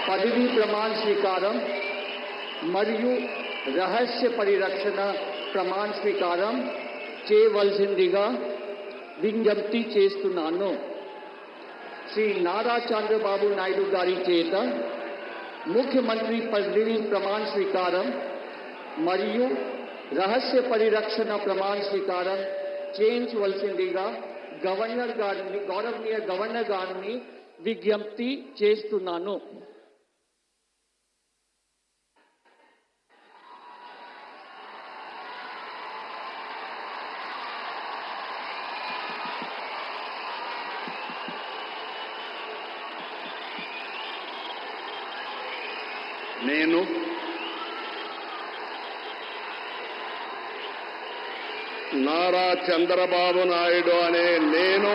పదవీ ప్రమాణ స్వీకారం మరియు రహస్య పరిరక్షణ ప్రమాణ స్వీకారం చేయవలసిందిగా విజ్ఞప్తి చేస్తున్నాను. శ్రీ నారా చంద్రబాబు నాయుడు గారి చేత ముఖ్యమంత్రి పదవీ ప్రమాణ స్వీకారం మరియు రహస్య పరిరక్షణ ప్రమాణ స్వీకారం చేయించవలసిందిగా గౌరవనీయ గవర్నర్ గారిని విజ్ఞప్తి చేస్తున్నాను. నేను నారా చంద్రబాబు నాయుడు అనే నేను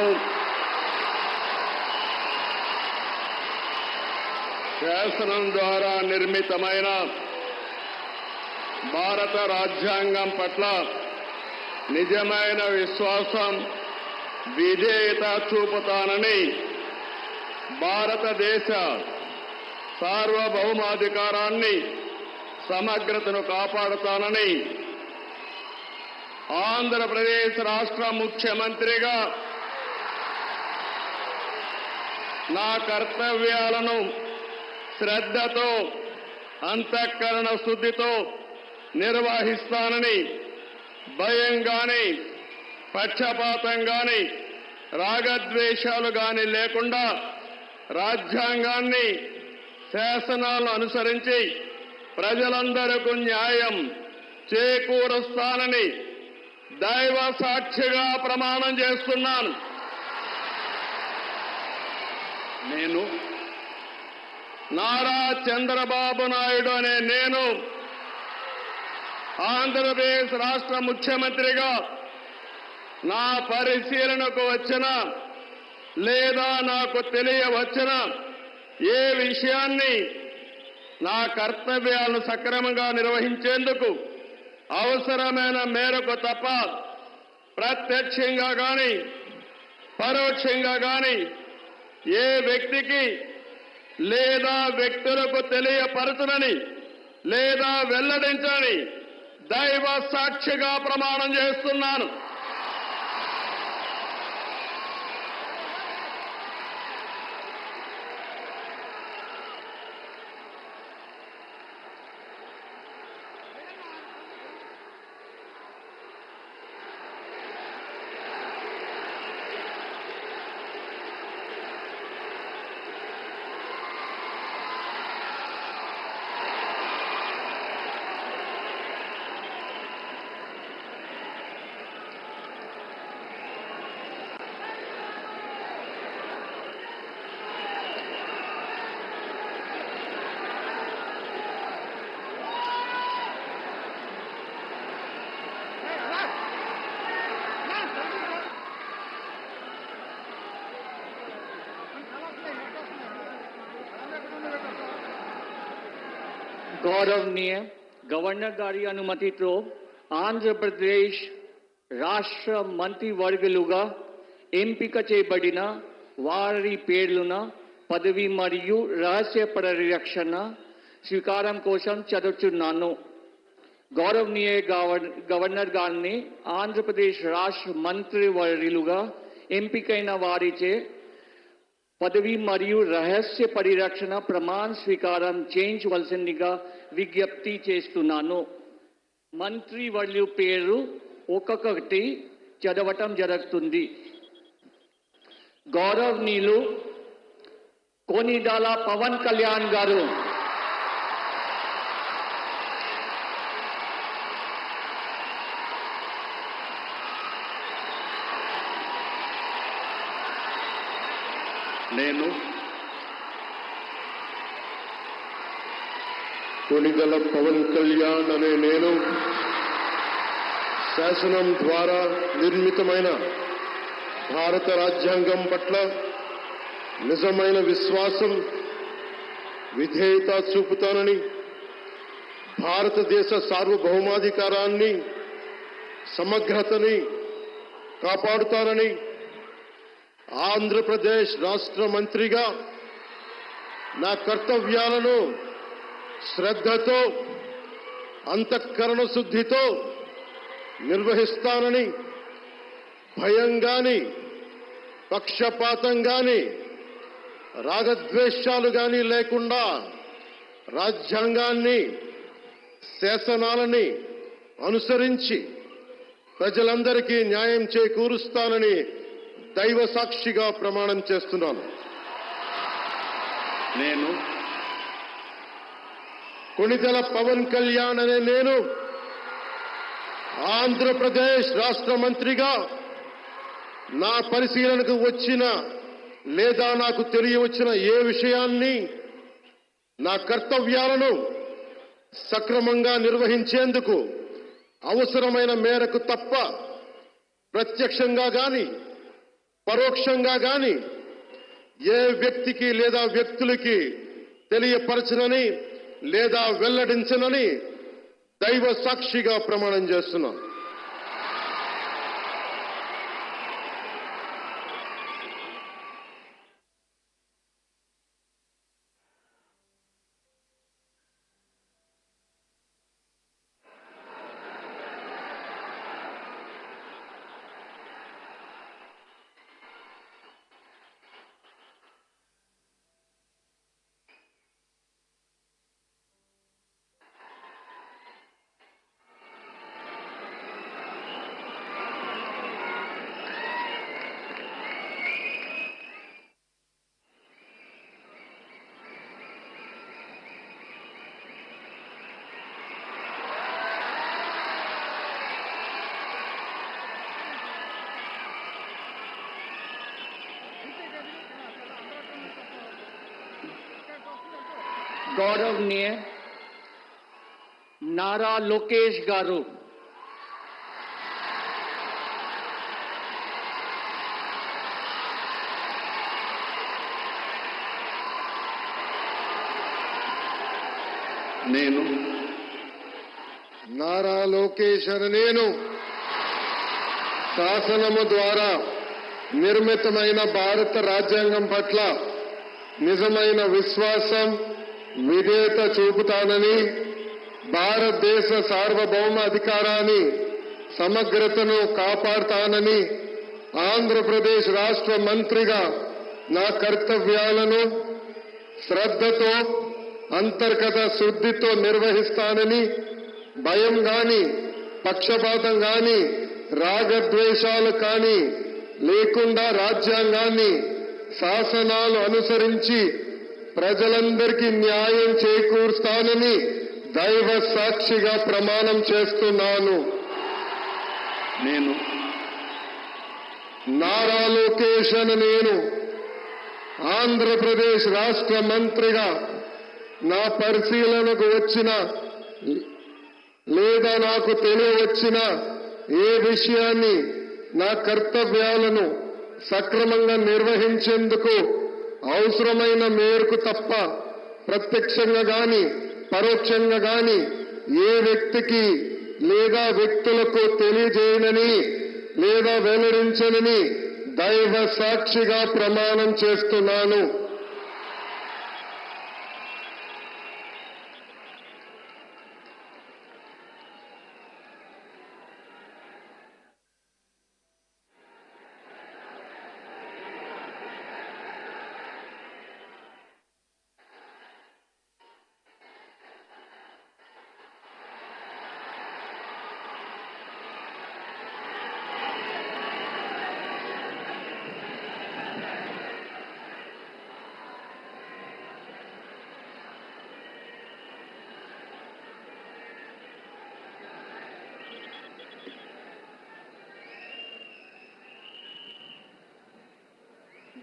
శాసనం ద్వారా నిర్మితమైన భారత రాజ్యాంగం పట్ల నిజమైన విశ్వాసం, విధేయత చూపుతానని, భారతదేశ సార్వభౌమాధికారాన్ని, సమగ్రతను కాపాడుతానని, ఆంధ్రప్రదేశ్ రాష్ట్ర ముఖ్యమంత్రిగా నా కర్తవ్యాలను శ్రద్ధతో, అంతఃకరణ శుద్ధితో నిర్వహిస్తానని, భయం గాని, పక్షపాతం గాని, రాగద్వేషాలు గాని లేకుండా రాజ్యాంగాన్ని, శాసనాలను అనుసరించి ప్రజలందరికీ న్యాయం చేకూరుస్తానని దైవ సాక్షిగా ప్రమాణం చేస్తున్నాను. నేను నారా చంద్రబాబు నాయుడు అనే నేను ఆంధ్రప్రదేశ్ రాష్ట్ర ముఖ్యమంత్రిగా నా పరిశీలనకు వచ్చిన లేదా నాకు తెలియవచ్చిన ఏ విషయాన్ని నా కర్తవ్యాలను సక్రమంగా నిర్వహించేందుకు అవసరమైన మేరకు తప్ప ప్రత్యక్షంగా గాని పరోక్షంగా గాని ఏ వ్యక్తికి లేదా వ్యక్తులకు తెలియపరచునని లేదా వెల్లడించని దైవ సాక్షిగా ప్రమాణం చేస్తున్నాను. గౌరవనీయ గవర్నర్ గారి అనుమతితో ఆంధ్రప్రదేశ్ రాష్ట్ర మంత్రివర్గులుగా ఎంపిక చేయబడిన వారి పేర్లున పదవి మరియు రహస్య పరిరక్షణ స్వీకారం కోసం చదువుతున్నాను. గౌరవనీయ గవర్నర్ గారిని ఆంధ్రప్రదేశ్ రాష్ట్ర మంత్రివర్యులుగా ఎంపికైన వారిచే పదవి మరియు రహస్య పరిరక్షణ ప్రమాణ స్వీకారం చేయించవలసిందిగా విజ్ఞప్తి చేస్తున్నాను. మంత్రివర్యుల పేరు ఒక్కొక్కటి చదవటం జరుగుతుంది. గౌరవనీయులు కొనిదాల పవన్ కళ్యాణ్ గారు, నేను కొనిదల పవన్ కళ్యాణ్ అనే నేను శాసనం ద్వారా నిర్మితమైన భారత రాజ్యాంగం పట్ల నిజమైన విశ్వాసం, విధేయత చూపుతానని, భారతదేశ సార్వభౌమాధికారాన్ని, సమగ్రతని కాపాడుతానని, ఆంధ్రప్రదేశ్ రాష్ట్ర మంత్రిగా నా కర్తవ్యాలను శ్రద్ధతో అంతఃకరణ శుద్ధితో నిర్వహిస్తానని భయం గాని పక్షపాతం గాని రాగద్వేషాలు గాని లేకుండా రాజ్యాంగాన్ని శాసనాలని అనుసరించి ప్రజలందరికీ న్యాయం చేకూరుస్తానని దైవ సాక్షిగా ప్రమాణం చేస్తున్నాను. నేను కొణిదెల పవన్ కళ్యాణ్ అనే నేను ఆంధ్రప్రదేశ్ రాష్ట్ర మంత్రిగా నా పరిశీలనకు వచ్చిన లేదా నాకు తెలియవచ్చిన ఏ విషయాన్ని నా కర్తవ్యాలను సక్రమంగా నిర్వహించేందుకు అవసరమైన మేరకు తప్ప ప్రత్యక్షంగా గాని పరోక్షంగా గాని ఏ వ్యక్తికి లేదా వ్యక్తులకి తెలియపరచనని లేదా వెల్లడించనని దైవ సాక్షిగా ప్రమాణం చేస్తున్నాను. గౌరవనీయ నారా లోకేష్ గారు, నేను నారా లోకేష్ అని నేను శాసనము ద్వారా నిర్మితమైన భారత రాజ్యాంగం పట్ల నిజమైన విశ్వాసం విధేయత చూపుతానని, భారతదేశ సార్వభౌమ అధికారాన్ని సమగ్రతను కాపాడుతానని, ఆంధ్రప్రదేశ్ రాష్ట్ర మంత్రిగా నా కర్తవ్యాలను శ్రద్ధతో అంతర్గత శుద్ధితో నిర్వహిస్తానని, భయం గాని పక్షపాతం గాని రాగద్వేషాలు కాని లేకుండా రాజ్యాంగాన్ని శాసనాలు అనుసరించి ప్రజలందరికీ న్యాయం చేకూరుస్తానని దైవ సాక్షిగా ప్రమాణం చేస్తున్నాను. నేను నారా లోకేష్ అని నేను ఆంధ్రప్రదేశ్ రాష్ట్ర మంత్రిగా నా పరిశీలనకు వచ్చిన లేదా నాకు తెలియవచ్చిన ఏ విషయాన్ని నా కర్తవ్యాలను సక్రమంగా నిర్వహించేందుకు అవసరమైన మేరకు తప్ప ప్రత్యక్షంగా గాని పరోక్షంగా గాని ఏ వ్యక్తికి లేదా వ్యక్తులకు తెలియజేయనని లేదా వెల్లడించనని దైవ సాక్షిగా ప్రమాణం చేస్తున్నాను.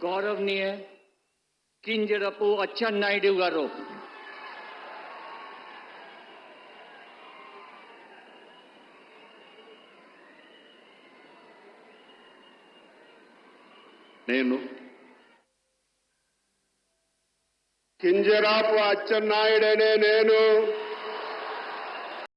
గౌరవనీయ కింజరపు అచ్చెన్నాయుడు గారు, నేను కింజరాపు అచ్చెన్నాయుడనే నేను